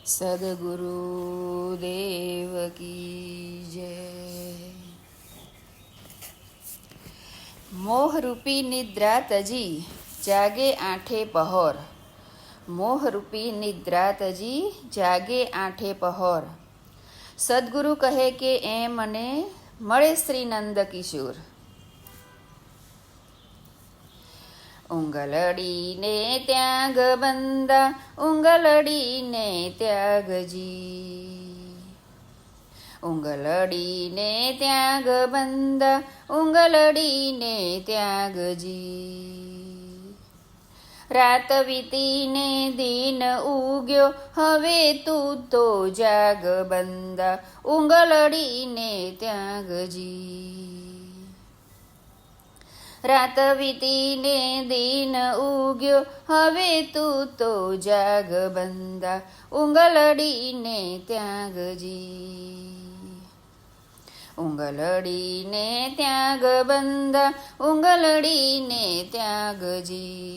સદગુરુ દેવ કી જય. મોહરૂપી નિદ્રા તજી જાગે આઠે પહોર. મોહરૂપી નિદ્રા તજી જાગે આઠે પહોર. સદગુરુ કહે કે એ મને મળે શ્રી નંદ કિશોર. ઉંગલડીને ત્યાગ બંદા ઉંગલડીને ત્યાગજી. ઉંગલડીને ત્યાગ બંદા ઉંગલડીને ત્યાગજી. રાત વીતીને દિન ઉગ્યો હવે તું તો જાગ બંદા ઉંગલડીને ત્યાગજી. રાત વીતીને દિન ઉગ્યો હવે તું તો જાગ બંદા ઉંગલડીને ત્યાગજી. ઉંગલડીને ત્યાગ બંદા ઉંગલડીને ત્યાગજી.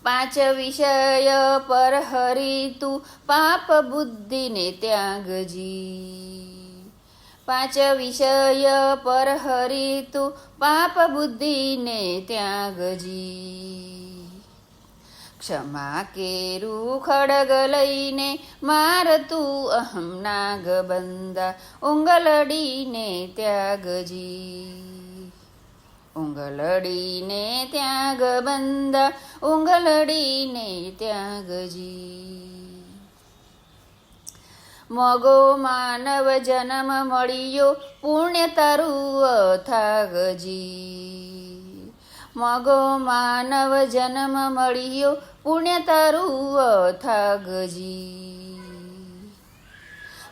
પાંચ વિષય પર હરી તું પાપ બુદ્ધિને ત્યાગજી. પાંચ વિષય પર હરી તું પાપ બુદ્ધિને ત્યાગજી. ક્ષમા કેરું ખડગ લઈને માર તું અહમ નાગ બંદા ઉંગલડીને ત્યાગજી. ઉંગલડીને ત્યાગ બંદા ઉંગલડીને ત્યાગજી. મગો માનવ જન્મ મળ્યો પુણ્ય તારું અથાગજી. મગો માનવ જન્મ મળ્યો પુણ્ય તારું અથાગજી.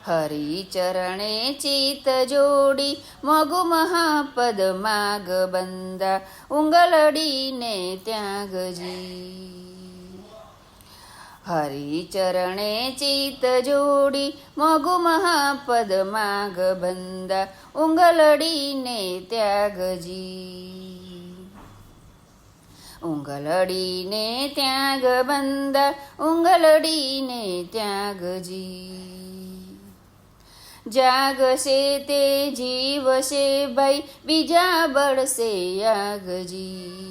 હરિ ચરણે ચિત જોડી મગુ મહાપદ માગ બંદા ઉંગલડીને ત્યાગજી. હરિ ચરણે ચિત જોડી મગુ મહાપદ માગ બંદા ઉંગલડીને ત્યાગજી. ઉંગલડીને ત્યાગ બંદા ઉંગલડીને ત્યાગજી. જાગશે તે જીવશે ભાઈ બીજા બળશે આગજી.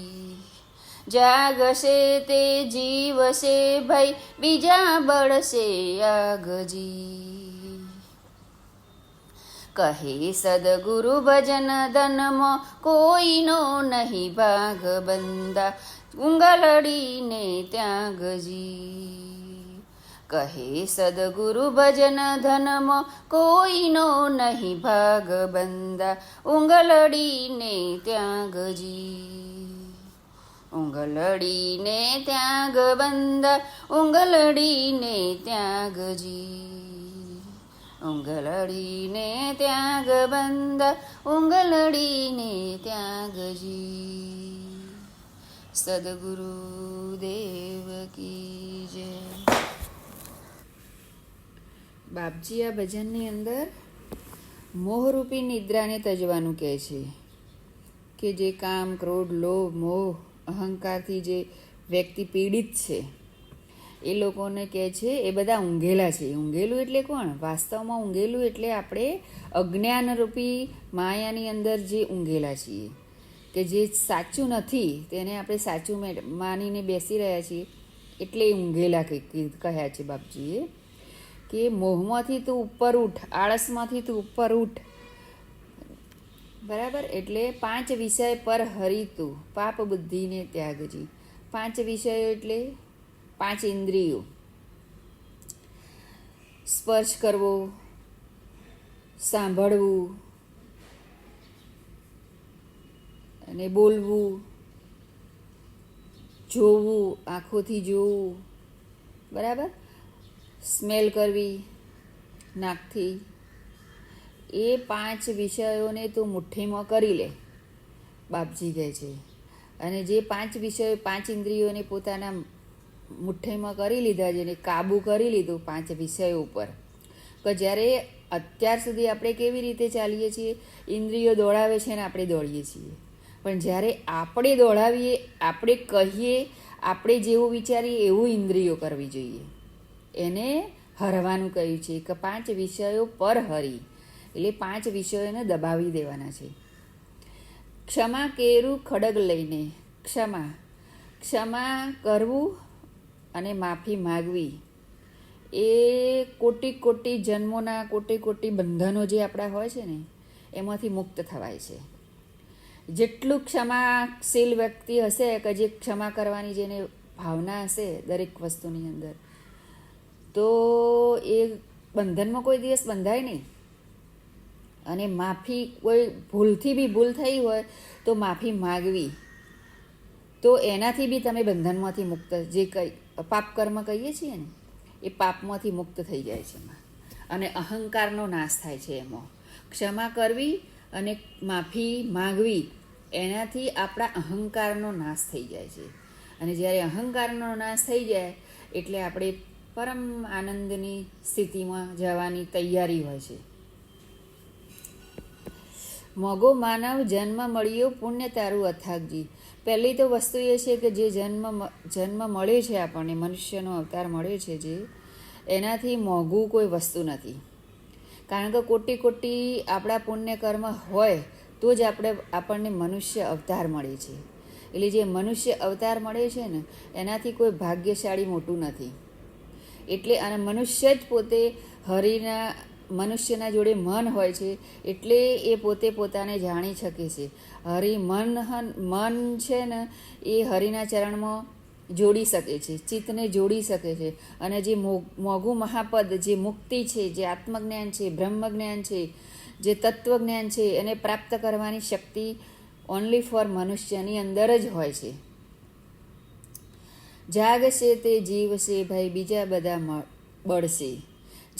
જાગશે તે જીવશે ભાઈ બીજા બળશે આગજી. કહે સદગુરુ ભજન ધનમાં કોઈનો નહીં ભાગ બંદા ઉંગલડીને ત્યાગજી. કહે સદગુરુ ભજન ધનમાં કોઈનો નહીં ભાગ બંદા ઉંગલડીને ત્યાગજી. ઉંગલડીને ત્યાગ બંદા ઉંગલડીને ત્યાગજી. ઉંગલડીને ત્યાગ બંદા ઉંગલડીને ત્યાગજી. સદગુરુ દેવ કી જય. બાપજી આ ભજનની અંદર મોહરૂપી નિદ્રાને તજવાનું કહે છે કે જે કામ ક્રોધ લોભ મોહ અહંકારથી જે વ્યક્તિ પીડિત છે એ લોકોને કહે છે એ બધા ઊંઘેલા છે. ઊંઘેલું એટલે કોણ? વાસ્તવમાં ઊંઘેલું એટલે આપણે અજ્ઞાનરૂપી માયાની અંદર જે ઊંઘેલા છીએ, કે જે સાચું નથી તેને આપણે સાચું માનીને બેસી રહ્યા છીએ એટલે ઊંઘેલા કહ્યા છે બાપજીએ. કે મોહમાંથી તું ઉપર ઉઠ, આળસમાંથી તું ઉપર ઉઠ. બરાબર? એટલે પાંચ વિષય પર હરી તું પાપ બુદ્ધિને ત્યાગજી. પાંચ વિષયો એટલે પાંચ ઇન્દ્રિયો. સ્પર્શ કરવો, સાંભળવું અને બોલવું, જોવું આંખોથી જોવું, બરાબર, સ્મેલ કરવી નાકથી. એ પાંચ વિષયોને તું મુઠ્ઠીમાં કરી લે બાપજી કહે છે. અને જે પાંચ વિષયો પાંચ ઇન્દ્રિયોને પોતાના મુઠ્ઠીમાં કરી લીધા, જેને કાબૂ કરી લીધું પાંચ વિષયો ઉપર. કે જ્યારે અત્યાર સુધી આપણે કેવી રીતે ચાલીએ છીએ? ઇન્દ્રિયો દોડાવે છે ને આપણે દોડીએ છીએ. પણ જ્યારે આપણે દોડાવીએ, આપણે કહીએ, આપણે જેવું વિચારીએ એવું ઇન્દ્રિયો કરવી જોઈએ. એને હરવાનું કહ્યું છે કે 5 વિષયો પર હરી, એટલે 5 વિષયોને દબાવી દેવાના છે. ક્ષમા કેરું ખડગ લઈને, ક્ષમા કરવું અને માફી માગવી એ કોટી કોટી જન્મોના કોટી કોટી બંધનો જે આપણા હોય છે ને એમાંથી મુક્ત થવાય છે. જેટલું ક્ષમાશીલ વ્યક્તિ હશે કે જે ક્ષમા કરવાની જેને ભાવના હશે દરેક વસ્તુની અંદર, તો એ બંધનમાં કોઈ દિવસ બંધાય નહીં. અને માફી, કોઈ ભૂલથી બી ભૂલ થઈ હોય તો માફી માગવી, તો એનાથી બી તમે બંધનમાંથી મુક્ત, જે કંઈ પાપ કર્મ કહીએ છીએ ને એ પાપમાંથી મુક્ત થઈ જાય છે એમાં. અને અહંકારનો નાશ થાય છે એમાં. ક્ષમા કરવી અને માફી માગવી એનાથી આપણા અહંકારનો નાશ થઈ જાય છે. અને જ્યારે અહંકારનો નાશ થઈ જાય એટલે આપણે પરમ આનંદની સ્થિતિમાં જવાની તૈયારી હોય છે. મોગો માનવ જન્મ મળ્યો પુણ્ય તારું અથાગજી. પહેલી તો વસ્તુ એ છે કે જે જન્મ મળે છે આપણને, મનુષ્યનો અવતાર મળે છે જે, એનાથી મોંઘું કોઈ વસ્તુ નથી. કારણ કે કોટી કોટી આપણા પુણ્ય કર્મ હોય તો જ આપણને મનુષ્ય અવતાર મળે છે. એટલે જે મનુષ્ય અવતાર મળે છે ને એનાથી કોઈ ભાગ્યશાળી મોટું નથી. એટલે અને મનુષ્ય જ પોતે મનુષ્યના જોડે મન હોય છે, એટલે એ પોતે પોતાને જાણી શકે છે. મન છે ને એ હરિના ચરણમાં જોડી શકે છે, ચિત્તને જોડી શકે છે. અને જે મોઘું મહાપદ, જે મુક્તિ છે, જે આત્મજ્ઞાન છે, બ્રહ્મજ્ઞાન છે, જે તત્વજ્ઞાન છે, એને પ્રાપ્ત કરવાની શક્તિ ઓનલી ફોર મનુષ્યની અંદર જ હોય છે. જાગશે તે જીવશે ભાઈ, બીજા બધા બળશે.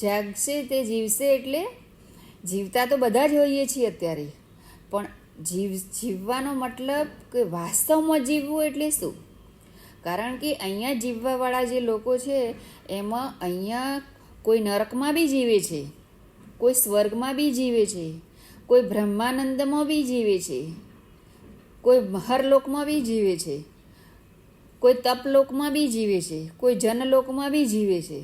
જાગશે તે જીવશે એટલે જીવતા તો બધા જ હોઈએ છીએ અત્યારે, પણ જીવવાનો મતલબ કે વાસ્તવમાં જીવવું એટલે શું? કારણ કે અહીંયા જીવવાવાળા જે લોકો છે એમાં અહીંયા કોઈ નરકમાં બી જીવે છે, કોઈ સ્વર્ગમાં બી જીવે છે, કોઈ બ્રહ્માનંદમાં બી જીવે છે, કોઈ મહરલોકમાં બી જીવે છે, કોઈ તપલોકમાં બી જીવે છે, કોઈ જનલોકમાં બી જીવે છે.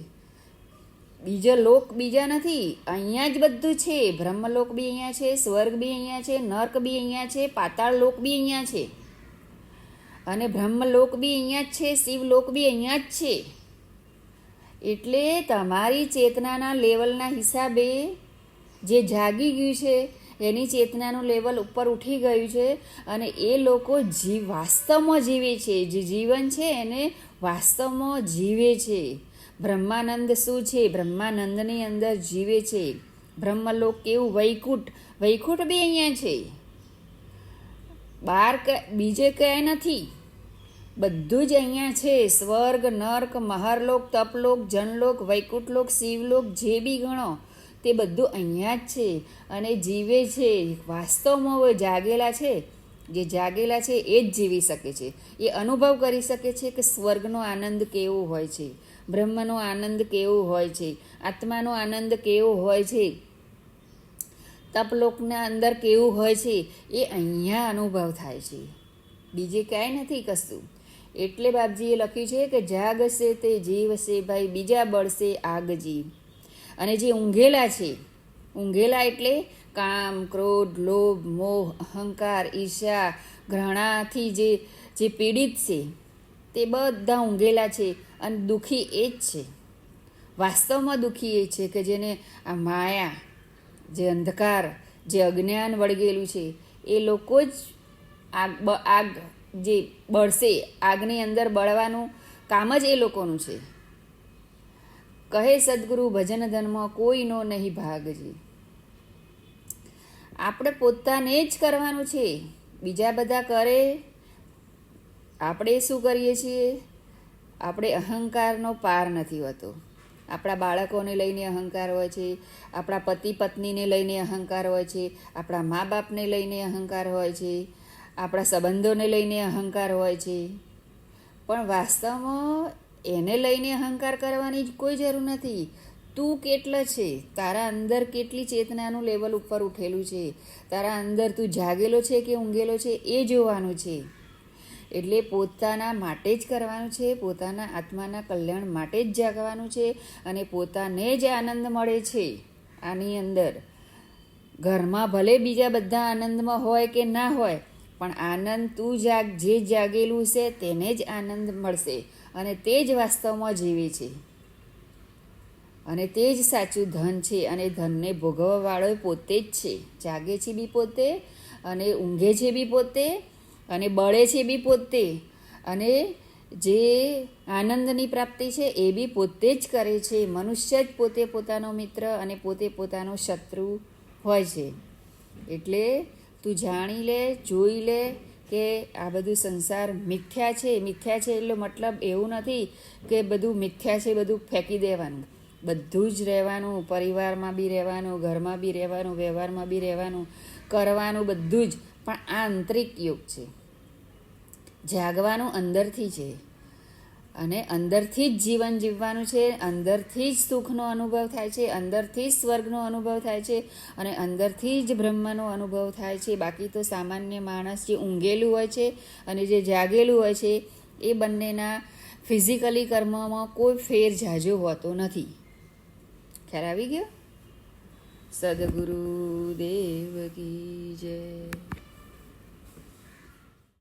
બીજા લોક બીજા નથી, અહીંયા જ બધું છે. બ્રહ્મલોક બી અહીંયા છે, સ્વર્ગ બી અહીંયા છે, નર્ક બી અહીંયા છે, પાતાળ લોક બી અહીંયા છે, અને બ્રહ્મલોક બી અહીંયા જ છે, શિવલોક બી અહીંયા જ છે. એટલે તમારી ચેતનાના લેવલના હિસાબે જે જાગી ગયું છે એની ચેતનાનું લેવલ ઉપર ઉઠી ગયું છે, અને એ લોકો વાસ્તવમાં જીવે છે. જે જીવન છે એને વાસ્તવમાં જીવે છે. બ્રહ્માનંદ શું છે? બ્રહ્માનંદની અંદર જીવે છે. બ્રહ્મલોક કેવું? વૈકુંઠ બી અહીંયા છે. બહાર બીજે ક્યાંય નથી, બધું જ અહીંયા છે. સ્વર્ગ, નર્ક, મહારલોક, તપલોક, જનલોક, વૈકુંઠલોક, શિવલોક, જે બી ગણો તે બધું અહીંયા જ છે અને જીવે છે. વાસ્તવમાં જાગેલા છે, જે જાગેલા છે એ જ જીવી શકે છે. એ અનુભવ કરી શકે છે કે સ્વર્ગનો આનંદ કેવો હોય છે, બ્રહ્મનો આનંદ કેવો હોય છે, આત્માનો આનંદ કેવો હોય છે, તપલોકના અંદર કેવું હોય છે, એ અહીંયા અનુભવ થાય છે. બીજે ક્યાંય નથી કશું. એટલે બાપજીએ લખ્યું છે કે જાગશે તે જીવશે ભાઈ, બીજા બળશે આગજી. અને જે ઊંઘેલા છે, ઊંઘેલા એટલે કામ, ક્રોધ, લોભ, મોહ, અહંકાર, ઈર્ષા, ઘૃણાથી જે પીડિત છે તે બધા ઊંઘેલા છે. અને દુઃખી એ જ છે, વાસ્તવમાં દુઃખી એ છે કે જેને આ માયા, જે અંધકાર, જે અજ્ઞાન વળગેલું છે, એ લોકો જ આગ જે બળશે, આગની અંદર બળવાનું કામ જ એ લોકોનું છે. કહે સદગુરુ ભજન ધનમાં કોઈનો નહીં ભાગજી. આપણે પોતાને જ કરવાનું છે. બીજા બધા કરે, આપણે શું કરીએ છીએ? આપણે અહંકારનો પાર નથી હોતો. આપણા બાળકોને લઈને અહંકાર હોય છે, આપણા પતિ પત્નીને લઈને અહંકાર હોય છે, આપણા મા બાપને લઈને અહંકાર હોય છે, આપણા સંબંધોને લઈને અહંકાર હોય છે. પણ વાસ્તવમાં એને લઈને અહંકાર કરવાની જ કોઈ જરૂર નથી. તું કેટલા છે, તારા અંદર કેટલી ચેતનાનું લેવલ ઉપર ઉઠેલું છે, તારા અંદર તું જાગેલો છે કે ઊંઘેલો છે એ જોવાનું છે. એટલે પોતાના માટે જ કરવાનું છે, પોતાના આત્માના કલ્યાણ માટે જ જાગવાનું છે અને પોતાને જ આનંદ મળે છે આની અંદર. ઘરમાં ભલે બીજા બધા આનંદમાં હોય કે ના હોય, પણ આનંદ તું જે જાગેલું છે તેને જ આનંદ મળશે અને તે જ વાસ્તવમાં જીવે છે અને તે જ સાચું ધન છે. અને ધનને ભોગવવાવાળો પોતે જ છે. જાગે છે બી પોતે અને ઊંઘે છે બી પોતે અને બળે છે બી પોતે અને જે આનંદની પ્રાપ્તિ છે એ બી પોતે જ કરે છે. મનુષ્ય જ પોતે પોતાનો મિત્ર અને પોતે પોતાનો શત્રુ હોય છે. એટલે તું જાણી લે, જોઈ લે કે આ બધું સંસાર મિથ્યા છે. મિથ્યા છે એટલે મતલબ એવું નથી કે બધું મિથ્યા છે બધું ફેંકી દેવાનું. બધું જ રહેવાનું, પરિવારમાં બી રહેવાનું, ઘરમાં બી રહેવાનું, વ્યવહારમાં બી રહેવાનું, કરવાનું બધું જ. પણ આ આંતરિક યોગ છે. જાગવાનું અંદરથી છે અને અંદરથી જ જીવન જીવવાનું છે. અંદરથી જ સુખનો અનુભવ થાય છે, અંદરથી જ સ્વર્ગનો અનુભવ થાય છે અને અંદરથી જ બ્રહ્મનો અનુભવ થાય છે. બાકી તો સામાન્ય માણસ જે ઊંઘેલું હોય છે અને જે જાગેલું હોય છે એ બંનેના ફિઝિકલી કર્મમાં કોઈ ફેર ઝાઝો હોતો નથી. ખ્યાલ આવી ગયો? સદગુરુ દેવ કી જય.